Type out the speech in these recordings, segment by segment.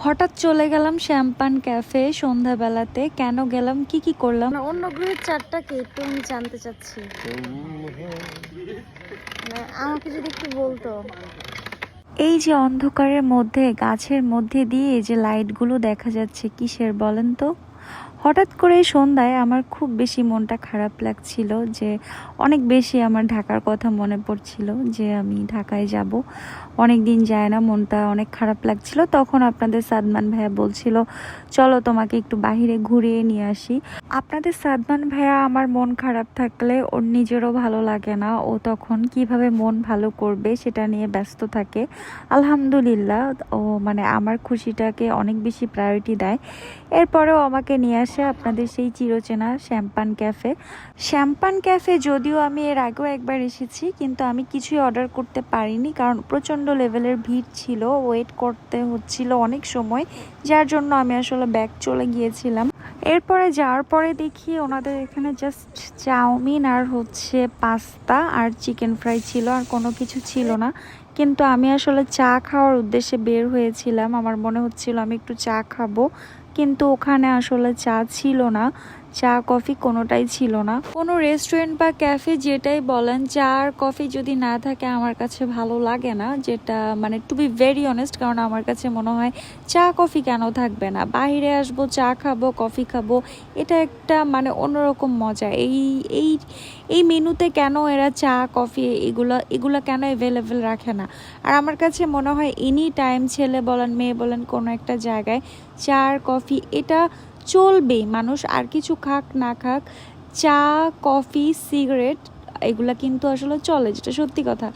হঠাৎ চলে গেলাম শ্যাম্পান ক্যাফে সন্ধ্যাবেলাতে। কেন গেলাম, কি কি করলাম, অন্য গ্রহের চারটাকে একটু আমি জানতে চাচ্ছি। আমাকে যদি একটু বলতো। এই যে অন্ধকারের মধ্যে গাছের মধ্যে দিয়ে যে লাইটগুলো দেখা যাচ্ছে, কিসের বলেন তো? হঠাৎ করে সন্ধ্যায় আমার খুব বেশি মনটা খারাপ লাগছিল, যে অনেক বেশি আমার ঢাকার কথা মনে পড়ছিল, যে আমি ঢাকায় যাব, অনেক দিন যায় না, মনটা অনেক খারাপ লাগছিল। তখন আপনাদের সাদমান ভাইয়া বলছিল চলো তোমাকে একটু বাহিরে ঘুরিয়ে নিয়ে আসি। আপনাদের সাদমান ভাইয়া আমার মন খারাপ থাকলে ওর নিজেরও ভালো লাগে না, ও তখন কিভাবে মন ভালো করবে সেটা নিয়ে ব্যস্ত থাকে। আলহামদুলিল্লাহ ও মানে আমার খুশিটাকে অনেক বেশি প্রায়োরিটি দেয়। এরপরেও আমাকে নিয়ে আসে আপনাদের সেই চিরচেনা শ্যাম্পান ক্যাফে। শ্যাম্পান ক্যাফে যদিও আমি এর আগেও একবার এসেছি, কিন্তু আমি কিছুই অর্ডার করতে পারিনি, কারণ প্রচণ্ড লেভেলের ভিড় ছিল, ওয়েট করতে হচ্ছিল অনেক সময়, যার জন্য আমি আসলে ব্যাক চলে গিয়েছিলাম। এরপরে যাওয়ার পরে দেখি ওনাদের এখানে জাস্ট চাউমিন আর হচ্ছে পাস্তা আর চিকেন ফ্রাই ছিল, আর কোনো কিছু ছিল না। কিন্তু আমি আসলে চা খাওয়ার উদ্দেশ্যে বের হয়েছিলাম, আমার মনে হচ্ছিল আমি একটু চা খাবো, কিন্তু ওখানে আসলে চা ছিল না, চা কফি কোনোটাই ছিল না। কোনো রেস্টুরেন্ট বা ক্যাফে যেটাই বলেন, চা আর কফি যদি না থাকে আমার কাছে ভালো লাগে না, যেটা মানে টু বি ভেরি অনেস্ট। কারণ আমার কাছে মনে হয় চা কফি কেন থাকবে না, বাইরে আসবো, চা খাবো, কফি খাবো, এটা একটা মানে অন্যরকম মজা। এই এই এই মেনুতে কেন এরা চা কফি এগুলা কেন অ্যাভেলেবেল রাখে না? আর আমার কাছে মনে হয় এনি টাইম ছেলে বলেন মেয়ে বলেন কোনো একটা জায়গায় চা আর কফি এটা চলবেই, মানুষ আর কিছু খাক না খাক, চা কফি সিগারেট এগুলা কিন্তু আসলে চলে, যেটা সত্যি কথা।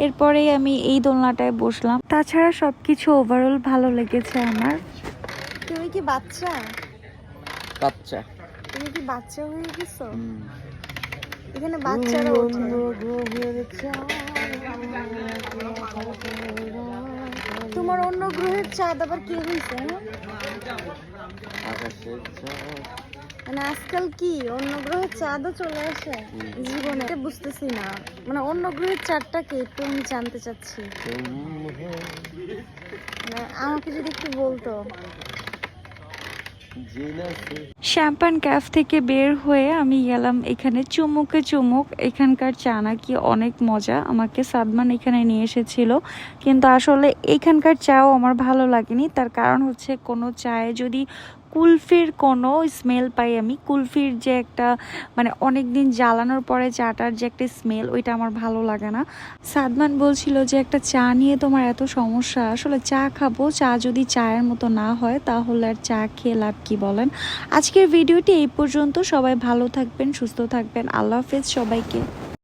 এরপরে আমি এই দোলনাটায় বসলাম, তাছাড়া সবকিছু ওভারঅল ভালো লেগেছে আমার। তুমি কি বাচ্চা? বাচ্চা তুমি কি বাচ্চা হয়ে গেছো? এখানে বাচ্চারা ওঠে। তোমার অন্য গ্রহের চাঁদ আবার কি হয়েছে? মানে আজকাল কি অন্য গ্রহের চাঁদও চলে আসে জীবনে? বুঝতেছি না, মানে অন্য গ্রহের চাঁদটাকে একটু আমি জানতে চাচ্ছি। আমাকে যদি একটু বলতো। শ্যাম্পান ক্যাফ থেকে বের হয়ে আমি গেলাম এখানে চুমুকে চুমুক। এখানকার চা নাকি অনেক মজা, আমাকে সাদমান এখানে নিয়ে এসেছিল, কিন্তু আসলে এখানকার চাও আমার ভালো লাগেনি। তার কারণ হচ্ছে কোনো চায়ে যদি কুলফির কোনো স্মেল পাই আমি, কুলফির যে একটা মানে অনেক দিন জ্বালানোর পরে চাটার যে একটা স্মেল, ওইটা আমার ভালো লাগে না। সাদমান বলছিল যে একটা চা নিয়ে তোমার এত সমস্যা, আসলে চা খাবো, চা যদি চায়ের মতো না হয় তাহলে আর চা খেয়ে লাভ কি বলেন? আজকের ভিডিওটি এই পর্যন্ত। সবাই ভালো থাকবেন, সুস্থ থাকবেন, আল্লাহ হাফেজ সবাইকে।